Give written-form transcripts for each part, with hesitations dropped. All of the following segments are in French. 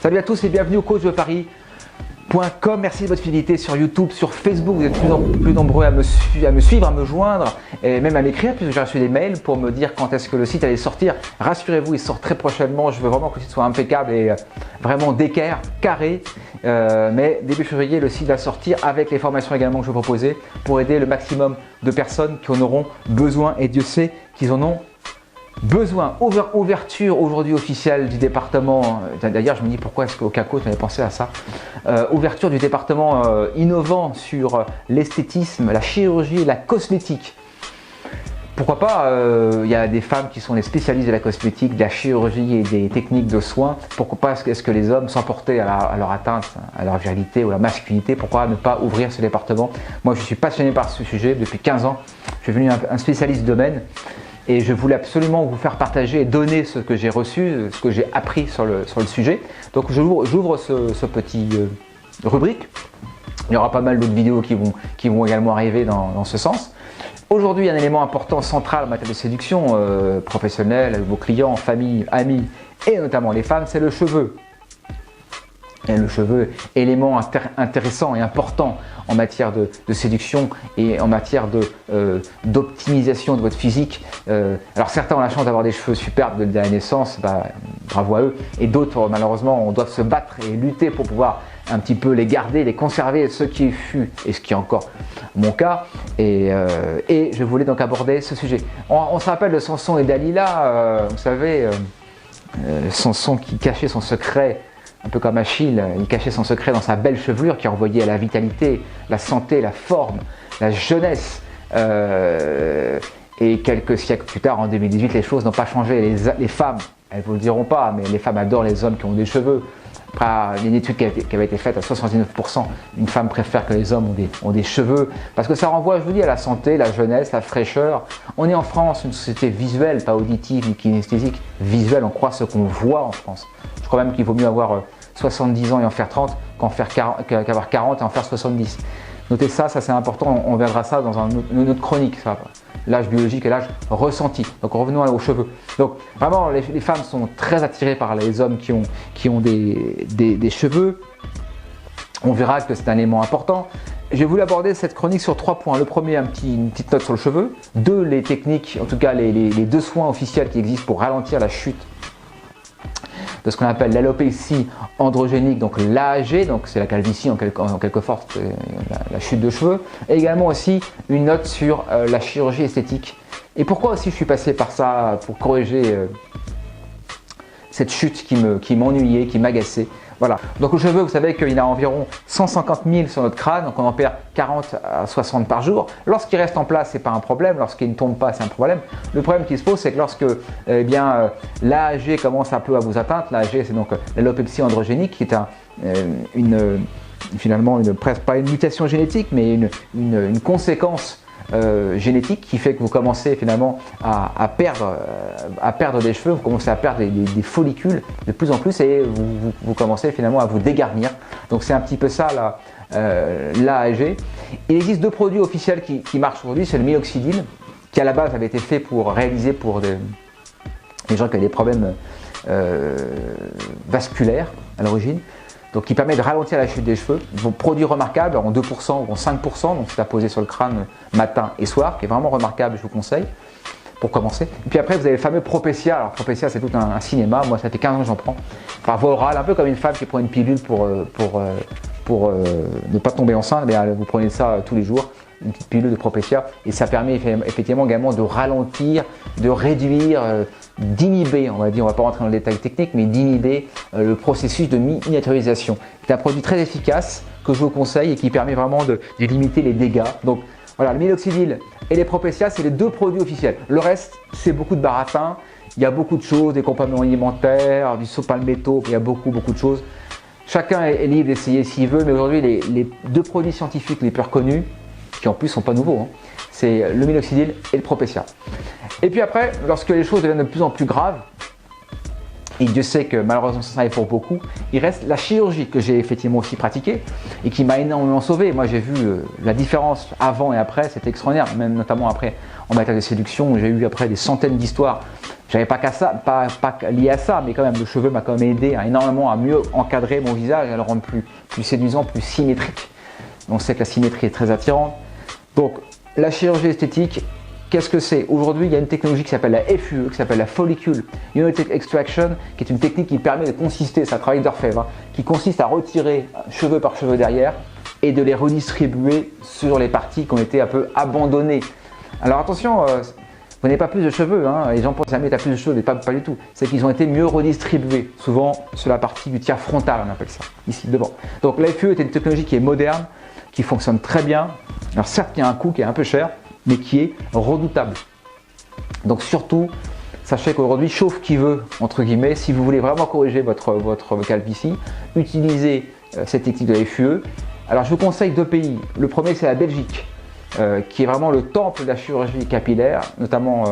Salut à tous et bienvenue au coachdeparis.com. Merci de votre fidélité sur YouTube, sur Facebook. Vous êtes plus nombreux à me suivre, à me joindre et même à m'écrire puisque j'ai reçu des mails pour me dire quand est-ce que le site allait sortir. Rassurez-vous, il sort très prochainement. Je veux vraiment que le site soit impeccable et vraiment d'équerre, carré. Mais début février, le site va sortir avec les formations également que je vais proposer pour aider le maximum de personnes qui en auront besoin et Dieu sait qu'ils en ont besoin. Ouverture aujourd'hui officielle du département, d'ailleurs je me dis pourquoi est-ce qu'au CACO tu m'avais pensé à ça, ouverture du département innovant sur l'esthétisme, la chirurgie et la cosmétique. Pourquoi pas, il y a des femmes qui sont les spécialistes de la cosmétique, de la chirurgie et des techniques de soins. Pourquoi pas est-ce que les hommes, sans porter à leur atteinte, à leur virilité ou à leur masculinité, pourquoi ne pas ouvrir ce département? Moi je suis passionné par ce sujet depuis 15 ans, je suis devenu un spécialiste du domaine. Et je voulais absolument vous faire partager et donner ce que j'ai reçu, ce que j'ai appris sur le sujet. Donc j'ouvre ce petit rubrique. Il y aura pas mal d'autres vidéos qui vont également arriver dans ce sens. Aujourd'hui, un élément important, central en matière de séduction professionnelle, avec vos clients, famille, amis et notamment les femmes, c'est le cheveu. Et le cheveu, élément intéressant et important en matière de séduction et en matière d'optimisation de votre physique. Alors certains ont la chance d'avoir des cheveux superbes dès la naissance, bravo à eux, et d'autres malheureusement on doit se battre et lutter pour pouvoir un petit peu les garder, les conserver, ce qui fut et ce qui est encore mon cas. Et je voulais donc aborder ce sujet. On se rappelle de Samson et Dalila, vous savez, Samson qui cachait son secret. Un peu comme Achille, il cachait son secret dans sa belle chevelure qui envoyait la vitalité, la santé, la forme, la jeunesse. Et quelques siècles plus tard, en 2018, les choses n'ont pas changé. Les femmes, elles ne vous le diront pas, mais les femmes adorent les hommes qui ont des cheveux. Après, il y a une étude qui avait été faite à 79%. Une femme préfère que les hommes ont des cheveux. Parce que ça renvoie, je vous dis, à la santé, la jeunesse, la fraîcheur. On est en France, une société visuelle, pas auditive ni kinesthésique. Visuelle, on croit ce qu'on voit en France. Je crois même qu'il vaut mieux avoir 70 ans et en faire 30 qu'avoir 40 et en faire 70. Notez ça c'est important, on verra ça dans une autre chronique, l'âge biologique et l'âge ressenti. Donc revenons aux cheveux. Donc vraiment les femmes sont très attirées par les hommes qui ont des cheveux. On verra que c'est un élément important. J'ai voulu aborder cette chronique sur 3 points. Le premier, une petite note sur le cheveu. 2, les techniques, en tout cas les 2 soins officiels qui existent pour ralentir la chute de ce qu'on appelle l'alopécie androgénique, donc l'AAG, donc c'est la calvitie en quelque sorte, la chute de cheveux, et également aussi une note sur la chirurgie esthétique. Et pourquoi aussi je suis passé par ça pour corriger cette chute qui m'ennuyait, qui m'agaçait. Voilà. Donc le cheveu, vous savez qu'il a environ 150 000 sur notre crâne, donc on en perd 40 à 60 par jour. Lorsqu'il reste en place, c'est pas un problème. Lorsqu'il ne tombe pas, c'est un problème. Le problème qui se pose, c'est que lorsque l'AAG commence un peu à vous atteindre, l'AAG c'est donc l'alopécie androgénique, qui est finalement presque pas une mutation génétique, mais une conséquence génétique qui fait que vous commencez finalement à perdre des cheveux, vous commencez à perdre des follicules de plus en plus et vous commencez finalement à vous dégarnir. Donc c'est un petit peu ça l'AAG. Il existe 2 produits officiels qui marchent aujourd'hui, c'est le minoxidil qui à la base avait été fait pour réaliser pour des gens qui avaient des problèmes vasculaires à l'origine. Donc qui permet de ralentir la chute des cheveux. Vos produits remarquables en 2% ou en 5%, donc c'est à poser sur le crâne matin et soir, qui est vraiment remarquable, je vous conseille, pour commencer. Et puis après, vous avez le fameux Propecia. Alors Propecia, c'est tout un cinéma, moi ça fait 15 ans que j'en prends. Par voie orale, un peu comme une femme qui prend une pilule pour ne pas tomber enceinte, mais vous prenez ça tous les jours, une petite pilule de Propecia, et ça permet effectivement également de ralentir, de réduire, d'inhiber, on va dire, on ne va pas rentrer dans le détail technique, mais d'inhiber le processus de miniaturisation. C'est un produit très efficace que je vous conseille et qui permet vraiment de limiter les dégâts. Donc voilà, le minoxidil et les Propecia, c'est les 2 produits officiels. Le reste, c'est beaucoup de baratin, il y a beaucoup de choses, des compléments alimentaires, du sopalmétaux, il y a beaucoup de choses. Chacun est libre d'essayer s'il veut, mais aujourd'hui, les 2 produits scientifiques les plus reconnus, qui en plus sont pas nouveaux, c'est le minoxidil et le Propecia. Et puis après, lorsque les choses deviennent de plus en plus graves, et Dieu sait que malheureusement ça est pour beaucoup, il reste la chirurgie que j'ai effectivement aussi pratiquée et qui m'a énormément sauvé. Moi j'ai vu la différence avant et après, c'était extraordinaire, même notamment après en matière de séduction, j'ai eu après des centaines d'histoires. J'avais pas qu'à ça, pas lié à ça, mais quand même le cheveu m'a quand même aidé énormément à mieux encadrer mon visage et à le rendre plus séduisant, plus symétrique. On sait que la symétrie est très attirante. Donc la chirurgie esthétique, qu'est-ce que c'est? Aujourd'hui, il y a une technologie qui s'appelle la FUE, qui s'appelle la Follicle Unit Extraction, qui est une technique qui permet de consister, c'est un travail d'orfèvre, qui consiste à retirer cheveu par cheveu derrière et de les redistribuer sur les parties qui ont été un peu abandonnées. Alors attention, vous n'avez pas plus de cheveux, hein. Les gens pensent jamais que tu as plus de cheveux, mais pas du tout. C'est qu'ils ont été mieux redistribués, souvent sur la partie du tiers frontal, on appelle ça, ici devant. Donc la FUE est une technologie qui est moderne, qui fonctionne très bien. Alors certes, il y a un coût qui est un peu cher, mais qui est redoutable. Donc surtout, sachez qu'aujourd'hui, chauffe qui veut, entre guillemets, si vous voulez vraiment corriger votre calvitie, utilisez cette technique de la FUE. Alors je vous conseille 2 pays. Le premier, c'est la Belgique, qui est vraiment le temple de la chirurgie capillaire, notamment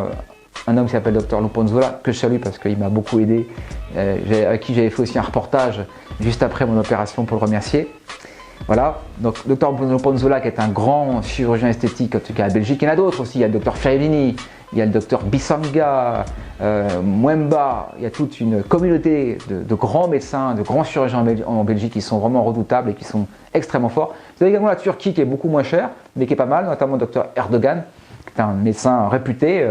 un homme qui s'appelle Dr Loponzola, que je salue parce qu'il m'a beaucoup aidé, avec qui j'avais fait aussi un reportage juste après mon opération pour le remercier. Voilà, donc Dr Loponzola qui est un grand chirurgien esthétique, en tout cas à Belgique, il y en a d'autres aussi, il y a le Dr Ferlini, il y a le Dr Bissanga, Mwemba, il y a toute une communauté de grands médecins, de grands chirurgiens en Belgique qui sont vraiment redoutables et qui sont extrêmement forts. Vous avez également la Turquie qui est beaucoup moins chère, mais qui est pas mal, notamment le Dr Erdogan, qui est un médecin réputé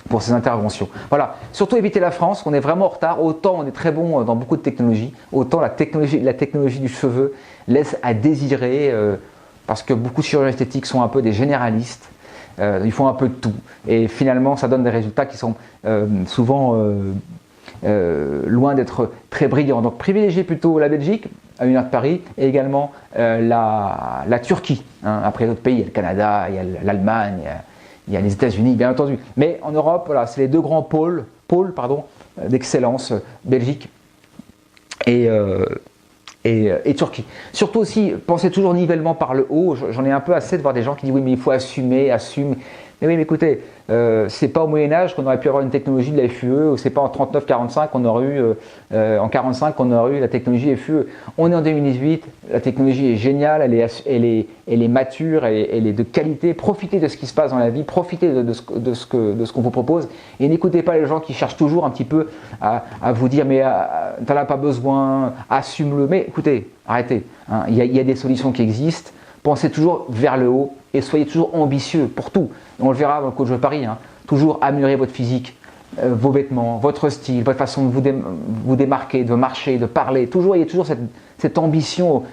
pour ses interventions. Voilà, surtout évitez la France, on est vraiment en retard, autant on est très bon dans beaucoup de technologies, autant la technologie du cheveu laisse à désirer, parce que beaucoup de chirurgiens esthétiques sont un peu des généralistes, ils font un peu de tout, et finalement ça donne des résultats qui sont souvent loin d'être très brillants. Donc privilégiez plutôt la Belgique, à 1 heure de Paris, et également la Turquie, hein. Après d'autres pays, il y a le Canada, il y a l'Allemagne, il y a les États-Unis, bien entendu. Mais en Europe, voilà, c'est les 2 grands pôles d'excellence, Belgique et Turquie. Surtout aussi, pensez toujours nivellement par le haut. J'en ai un peu assez de voir des gens qui disent oui, mais il faut assume. Mais oui, mais écoutez, c'est pas au Moyen-Âge qu'on aurait pu avoir une technologie de la FUE, ou c'est pas en 39-45 qu'on aurait eu, en 45 qu'on aurait eu la technologie FUE. On est en 2018, la technologie est géniale, elle est mature, elle est de qualité. Profitez de ce qui se passe dans la vie, profitez de ce qu'on vous propose, et n'écoutez pas les gens qui cherchent toujours un petit peu à vous dire mais t'en as pas besoin, assume-le. Mais écoutez, arrêtez, hein. Il y a des solutions qui existent. Pensez toujours vers le haut et soyez toujours ambitieux pour tout. On le verra dans le coach de Paris, hein. Toujours améliorer votre physique, vos vêtements, votre style, votre façon de vous démarquer, de marcher, de parler. Toujours, il y a toujours cette ambition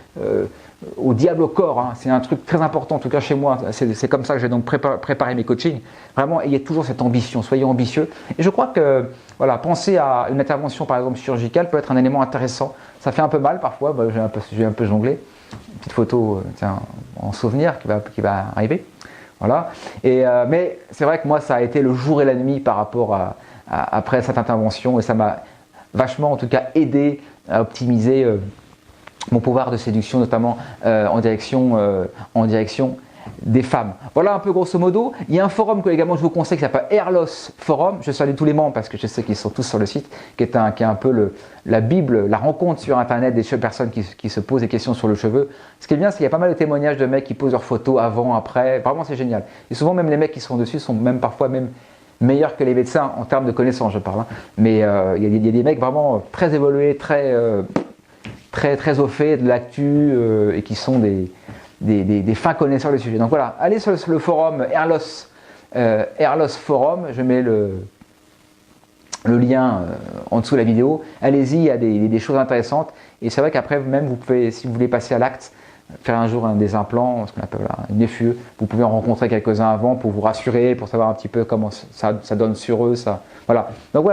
au diable au corps, hein. C'est un truc très important, en tout cas chez moi. C'est comme ça que j'ai donc préparé mes coachings. Vraiment, il y a toujours cette ambition, soyez ambitieux. Et je crois que voilà, penser à une intervention par exemple chirurgicale peut être un élément intéressant. Ça fait un peu mal parfois, j'ai un peu jonglé. Une petite photo en souvenir qui va arriver. Voilà. Mais c'est vrai que moi, ça a été le jour et la nuit par rapport après cette intervention, et ça m'a vachement, en tout cas, aidé à optimiser mon pouvoir de séduction, notamment en direction des femmes. Voilà un peu grosso modo. Il y a un forum que également je vous conseille qui s'appelle Hairloss Forum. Je salue tous les membres parce que je sais qu'ils sont tous sur le site, qui est un peu la Bible, la rencontre sur Internet des personnes qui se posent des questions sur le cheveu. Ce qui est bien, c'est qu'il y a pas mal de témoignages de mecs qui posent leurs photos avant, après. Vraiment, c'est génial. Et souvent, même les mecs qui sont dessus sont même parfois meilleurs que les médecins en termes de connaissances, je parle. Hein. Mais il y a des mecs vraiment très évolués, très au fait de l'actu et qui sont des fins connaisseurs du sujet. Donc voilà, allez sur le forum Hairloss Forum, je mets le lien en dessous de la vidéo. Allez-y, il y a des choses intéressantes. Et c'est vrai qu'après, même, vous pouvez, si vous voulez passer à l'acte, faire un jour des implants, ce qu'on appelle une FUE, vous pouvez en rencontrer quelques-uns avant pour vous rassurer, pour savoir un petit peu comment ça donne sur eux. Voilà. Donc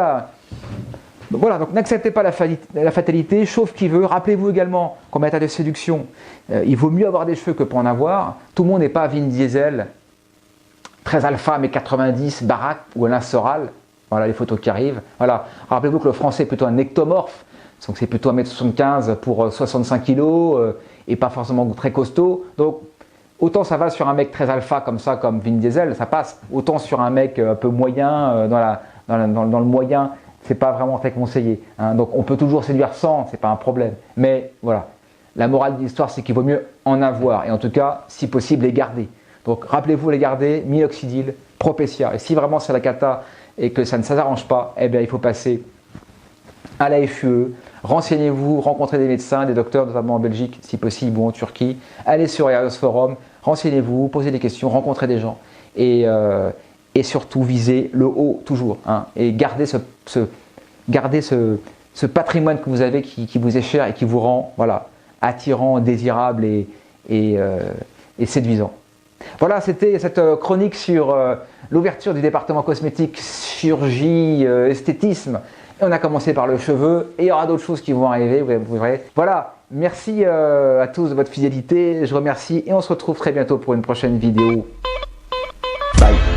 voilà, donc n'acceptez pas la fatalité, chauffe qui veut. Rappelez-vous également qu'en matière de séduction, il vaut mieux avoir des cheveux que pas en avoir. Tout le monde n'est pas Vin Diesel, très alpha, mais 90, baraque ou Alain Soral. Voilà les photos qui arrivent. Voilà. Rappelez-vous que le français est plutôt un ectomorphe, donc c'est plutôt 1m75 pour 65 kg et pas forcément très costaud. Donc autant ça va sur un mec très alpha comme ça, comme Vin Diesel, ça passe. Autant sur un mec un peu moyen, dans le moyen, c'est pas vraiment très conseillé. Hein. Donc on peut toujours séduire sans, c'est pas un problème. Mais voilà, la morale de l'histoire, c'est qu'il vaut mieux en avoir. Et en tout cas, si possible, les garder. Donc rappelez-vous, les garder, minoxidil, Propecia. Et si vraiment c'est la cata et que ça ne s'arrange pas, eh bien il faut passer à la FUE. Renseignez-vous, rencontrez des médecins, des docteurs, notamment en Belgique, si possible, ou en Turquie. Allez sur Eros Forum, renseignez-vous, posez des questions, rencontrez des gens. Et surtout, visez le haut toujours. Hein, et gardez ce patrimoine que vous avez qui vous est cher et qui vous rend voilà, attirant, désirable et séduisant. Voilà, c'était cette chronique sur l'ouverture du département cosmétique, chirurgie, esthétisme. Et on a commencé par le cheveu et il y aura d'autres choses qui vont arriver, vous verrez. Voilà, merci à tous de votre fidélité, je vous remercie et on se retrouve très bientôt pour une prochaine vidéo. Bye.